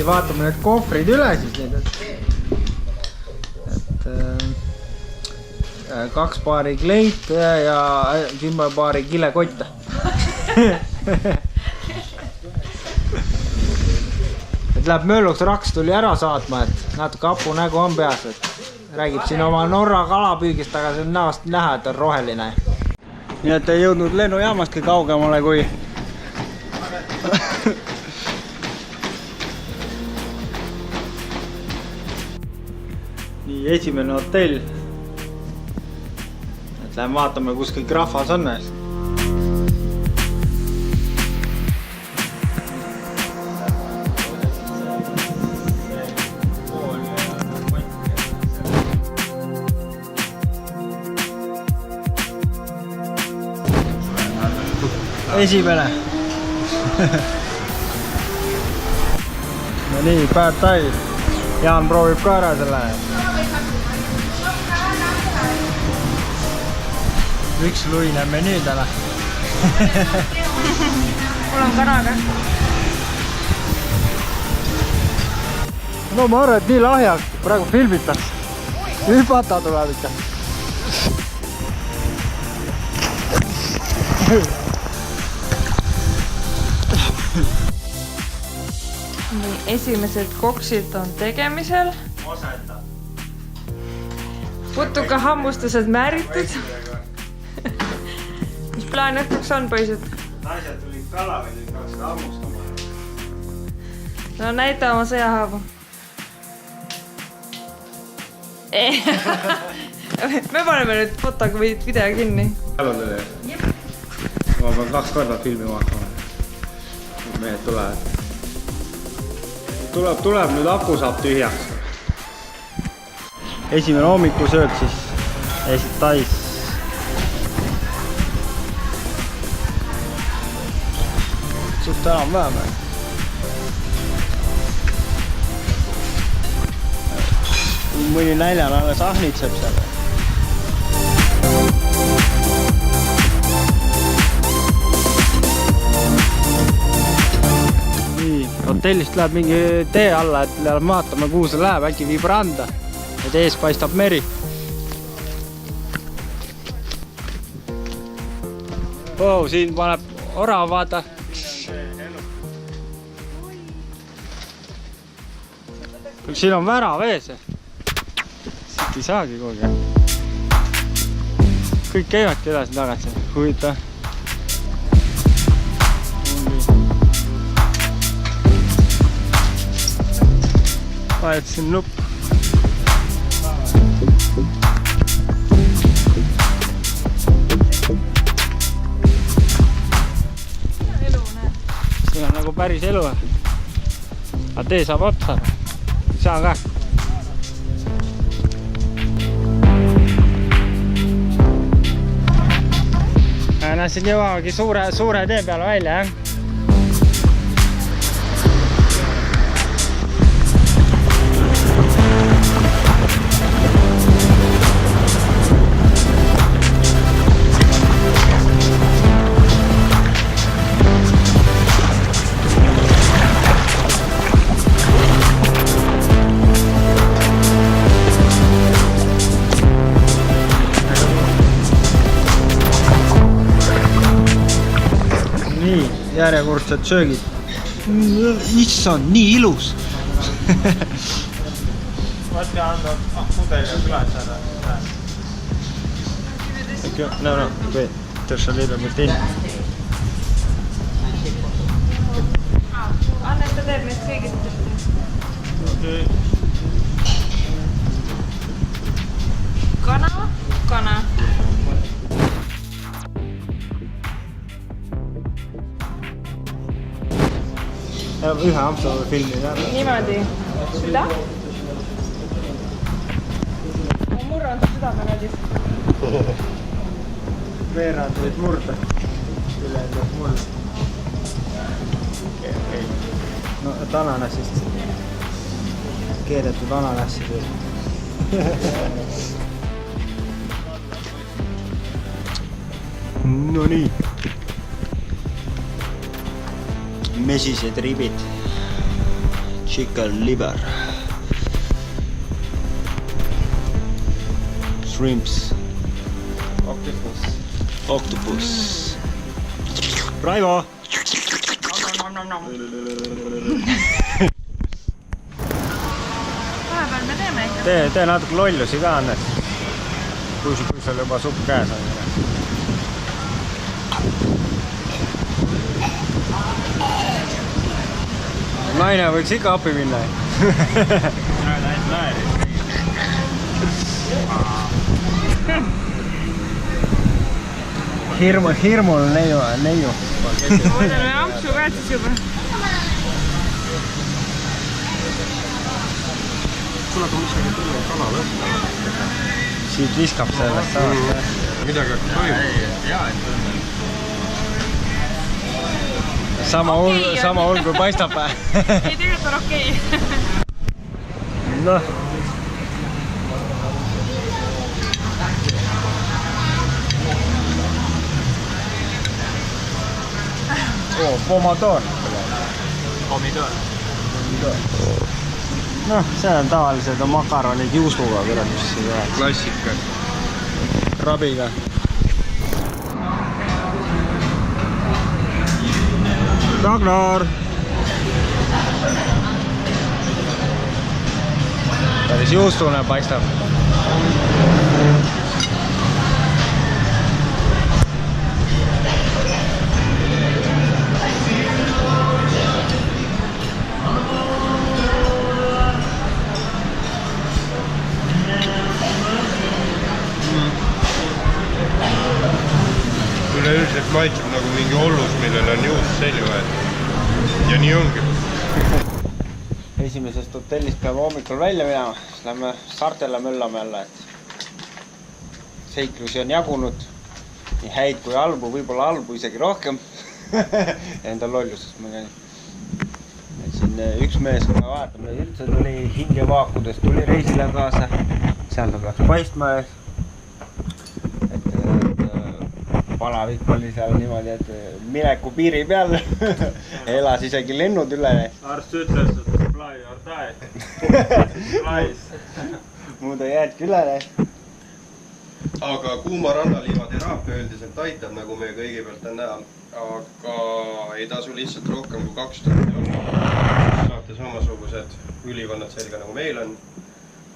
vaatame need kohvrid üle siis need. Et 2 paari kleite ja 10 paari kilekotte. Et läheb mölluks, Raks tuli ära saatma, et natuke hapu nägu on peas, et räägib siin oma Norra kalapüügist, aga see on näost näha, et on roheline. Nii et ei jõudnud lennujaamastki kaugemale kui nii, esimene hotell. Et lähen vaatame, kus kõik rahvas on. Esimene. No nii, Pad Thai. Jaan proovib ka ära selle. Üks luine menüü täna. Mul on kanaga. No ma arvan, et nii lahjaks praegu filmitakse. Hüpata tuleb ikka. Nii, esimesed koksid on tegemisel. Putuka hammustused määritud. Mis plaan õhtuks on, poisid? Naised tulid kalavedil, peaks ka hammustama. No näita oma sõjahaavu. Me paneme nüüd fotoga või video kinni. Jalule. Ma pean 2 korda filmi vaatama. Mehed tulevad. Tuleb nüüd aku saab tühjaks. Esimene hommikusöök siis Eesti Tais. Suht enam vähem. Mõni näljal alles ahnitseb seal. Hotellist läheb mingi tee alla, et vaatame, kuhu see läheb, äkki viib randa. Et ees paistab meri. Oh, siin paneb orav, vaata. Siin on värav ees. Siit ei saagi kogu aeg. Kõik käivadki edasi tagasi. Huvitav. Vajutasin nupp. Elu, näed. Siin on nagu päris elu. Aga tee saab otsa. Saan ka. Näe, siin jõuamegi suure tee peale välja, jah? Järjekordsed söögid. Issand, nii ilus. Võtke anda pudeliga külas ära. No, wait. There's a little bit in. Anne, ta teeb meist kõigist. Okay. Kana. Ühe ampsu filmi ka. Niimoodi. Süda? Ma murran südame nädis. Veerand võid murda. Ülejäänud murda. No, et ananassist. Keedetud ananassid. No nii. Mesised ribid. chicken liver, shrimps, octopus. Raivo! Vahepeal me teeme ikka. Tee natuke lollusi ka, Annes. Kui sul juba supp käes on. Naine võiks ikka appi minna. Hirmul neiu. Ma võtan ampsu ka siis juba. Siit viskab sellest saast. Midagi toimub. Sama hull kui paistab. Ei, tegelikult on okei. Noh. Pomodor. Noh, see on tavaliselt makaronid juustuga, mis Klassika. krabiga. Ragnar! Päris juustune paistab. Üleüldiselt maitseb nagu mingi ollus, millel on juust selja võetud. Ja nii ongi. Esimesest hotellist peame hommikul välja minema, siis lähme saartele möllame jälle, et seiklusi on jagunud nii häid kui halbu, võib-olla halbu isegi rohkem. Enda lollusest ma käin. Et siin üks mees, kui me vaatame, üldse tuli hingevaakudest, tuli reisile kaasa. Seal ta peaks paistma. Palavik oli seal niimoodi, et mineku piiri peal elas isegi lennud üle. Arst ütles, et fly or die. Muud ei jäädki üle. Aga kuuma rannaliiva teraapia üldiselt aitab, nagu me kõigepealt on näha. Aga ei tasu lihtsalt rohkem kui 2 tundi olla. Saate samasugused ülivannad selga nagu meil on.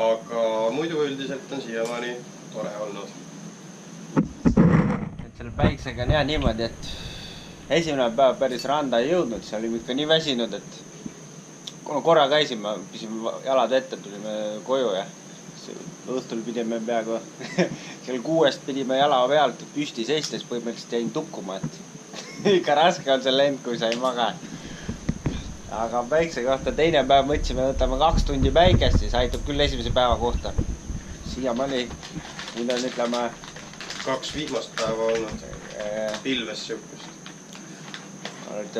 Aga muidu üldiselt on siiamaani tore olnud. Selle päiksega on jah niimoodi, et esimene päev päris randa ei jõudnud, see oli ikka nii väsinud, et kuna korra käisime, pisime jalad ette, tulime koju ja õhtul pidime peaaegu kell 6 pidime jala pealt püsti seistes põhimõtteliselt jäin tukkuma, et ikka raske on see lend, kui sa ei maga. Aga päikse kohta teine päev mõtlesime, võtame 2 tundi päikest, siis aitab küll esimese päeva kohta. Siiamaani, nüüd on ütleme 2 viimast päeva olnud pilves siukest.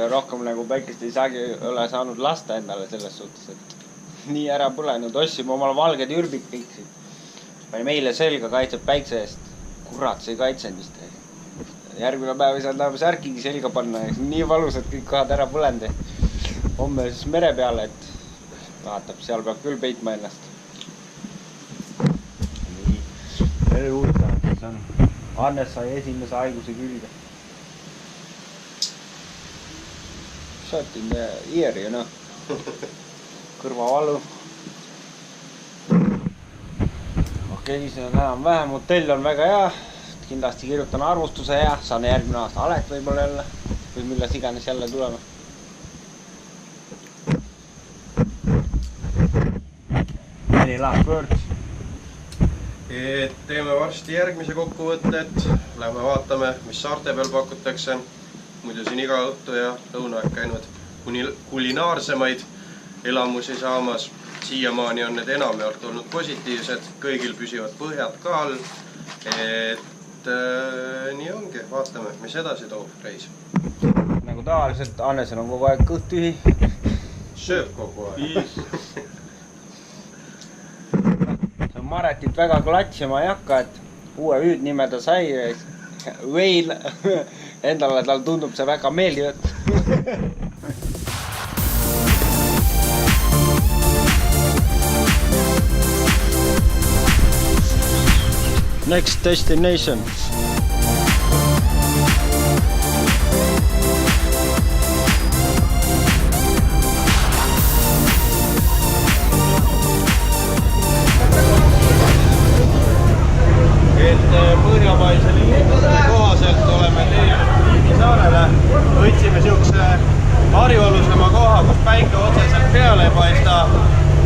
Rohkem nagu päikest ei saagi ole saanud lasta endale selles suhtes, et nii ära põlenud. Ossime omal valged ürbid kõik siin. Panime eile selga, kaitseb päikse eest. Kurat, see ei kaitsenud vist. Järgmine päev ei saanud enam särkigi selga panna. Nii valus, et kõik kohad ära põlenud. Homme siis mere peale, et vaatab, seal peab küll peitma ennast. Nii, veel huvitav, mis on. Hannes sai esimese haiguse külge. Shot in the ear, you know. Kõrvavalu. Okei, see on enam vähem. Hotell on väga hea. Kindlasti kirjutan arvustuse ja saan järgmine aasta Alet võib-olla jälle. Või milles iganes jälle tulema. Any last words? Teeme varsti järgmise kokkuvõtted. Lähme vaatame, mis saarte peal pakutakse. Muidu siin iga õhtu ja lõunaeg käinud kulinaarsemaid elamusi saamas. Siiamaani on need enamjaolt olnud positiivsed. Kõigil püsivad põhjad ka all. Nii ongi. Vaatame, mis edasi toob reis. Nagu tavaliselt Annesel on kogu aeg kõht tühi. Sööb kogu aeg. Maretit väga klatsima ei hakka, et uue hüüdnime ta sai. Whale. Endale tal tundub see väga meeldivat. Next destination. Põhjamaisele liiklusele kohaselt oleme teinud Liivisaarele. Võtsime siukse harjualusema koha, kus päike otseselt peale ei paista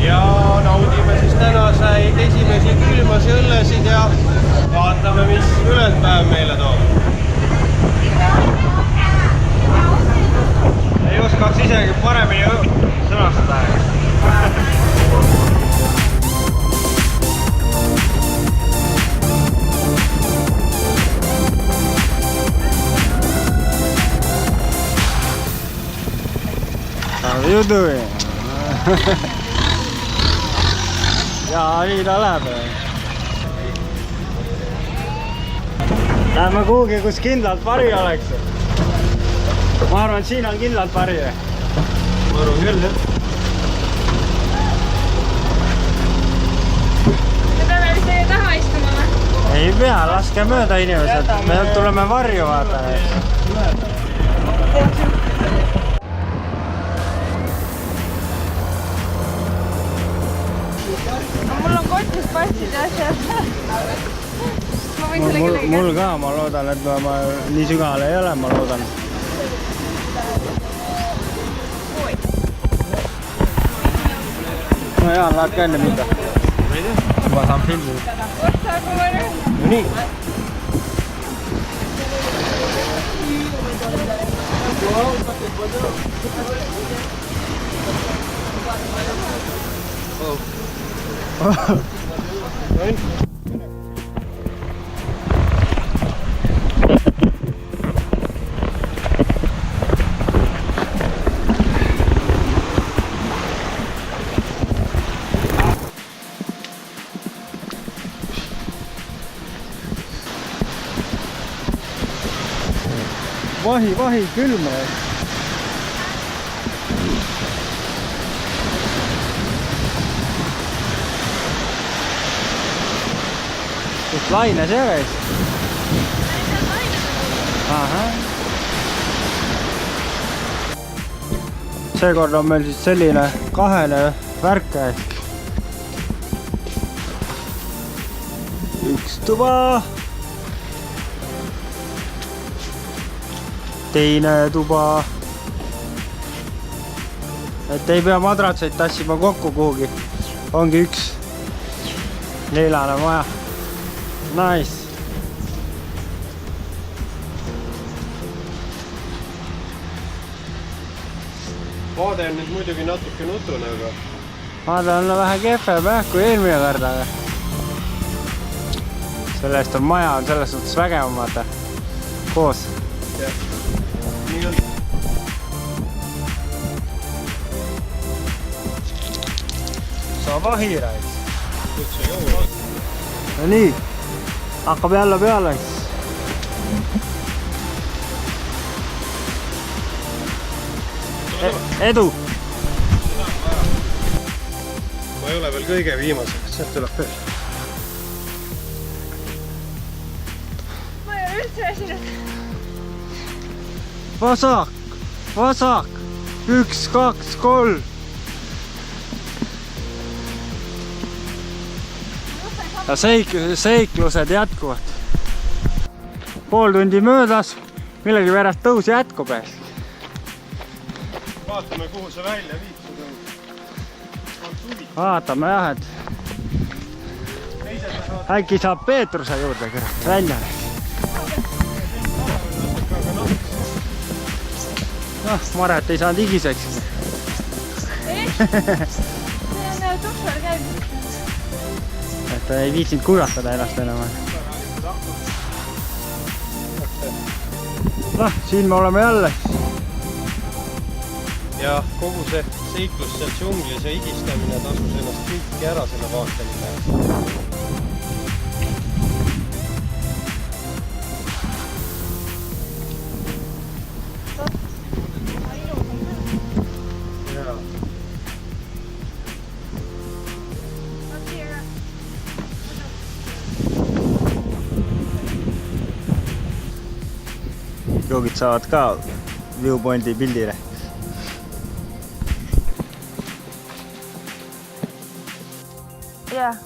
ja naudime siis tänaseid esimesi külmasi õllesid ja vaatame, mis ülespäev meile toob. Ei oskaks isegi paremini sõnastada. How you doing? Jaa, nii ta läheb. Läheme kuhugi, kus kindlalt vari oleks. Ma arvan, et siin on kindlalt vari. Ma arvan küll, jah. Me peame vist teie taha istuma või? Ei pea, laske mööda inimesed. Me tuleme varju vaata. Mul on kotis passid ja asjad. Ma võin selle kellegi Mul ka, ma loodan, et ma nii sügavale ei ole, ma loodan. No Jaan, läheb ka enne minda. Ma saan filmida. Otsa, kui ma nüüd. No nii. Vahi, külma. Kus laine see käis? Ahah. Seekord on meil siis selline kahene värk ehk. Üks tuba. Teine tuba. Et ei pea madratseid tassima kokku kuhugi. Ongi üks neelane maja. Nice. Vaade on nüüd muidugi natuke nutune, aga Vaade on vähe kehvem kui eelmine kord, aga sellest on maja on selles suhtes vägevam, vaata. Koos. nii on. Sa vahirais. Kutse jõua. No nii. Hakkab jälle peale. Edu! Ma ei ole veel kõige viimaseks, sealt tuleb veel. Ma ei ole üldse väsinud. Vasak! 1, 2, 3! Ja seiklused jätkuvad. Pool tundi möödas, millegi pärast tõus jätkub ees. Vaatame, kuhu see välja viib. Vaatame jah, et äkki saab Peetruse juurde kõrat välja. Noh, Maret ei saanud higiseks. See on tuksal käib. Et ta ei viitsinud kuivatada ennast enam. Noh, siin me oleme jälle. Ja kogu see seiklus seal džunglis ja higistamine tasus ennast kõiki ära selle vaateline. joogid saavad ka viewpointi pildile. Jah.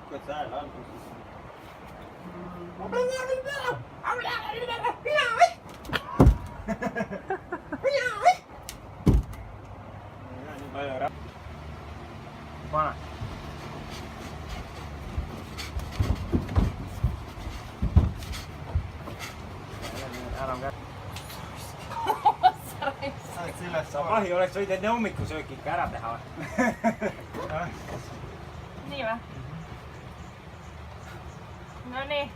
Kuidas hääl on? Pane. Enam käib. Sa vahi oleks võid enne hommikusööki ikka ära teha või? Nii või? No nii.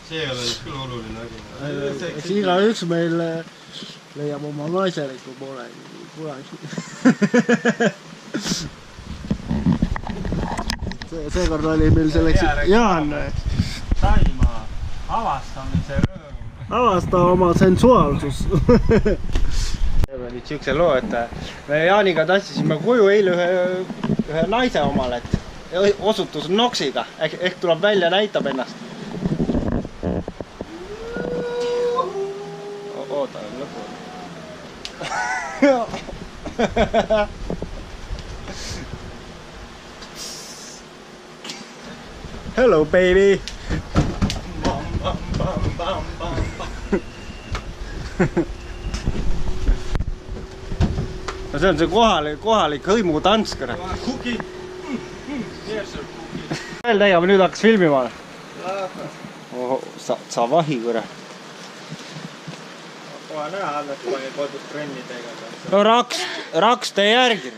See ei ole nüüd küll oluline asi. Eks igaüks meil leiab oma naiseliku poole kunagi. Seekord oli meil selleks Jaan. Taima avastamise rõõm. Avasta oma sensuaalsus. Teeme nüüd siukse loo, et me Jaaniga tassisime koju eile ühe naise omale, et osutus noksiga, ehk tuleb välja, näitab ennast. Oota, lõpu. Hello, baby! No see on see kohalik hõimutants, kurat. Kuki! Veel tegema, nüüd hakkas filmima. Sa vahi, kurat. Kohe näha, alles pani kodus trenni tegema. No raks tee järgi.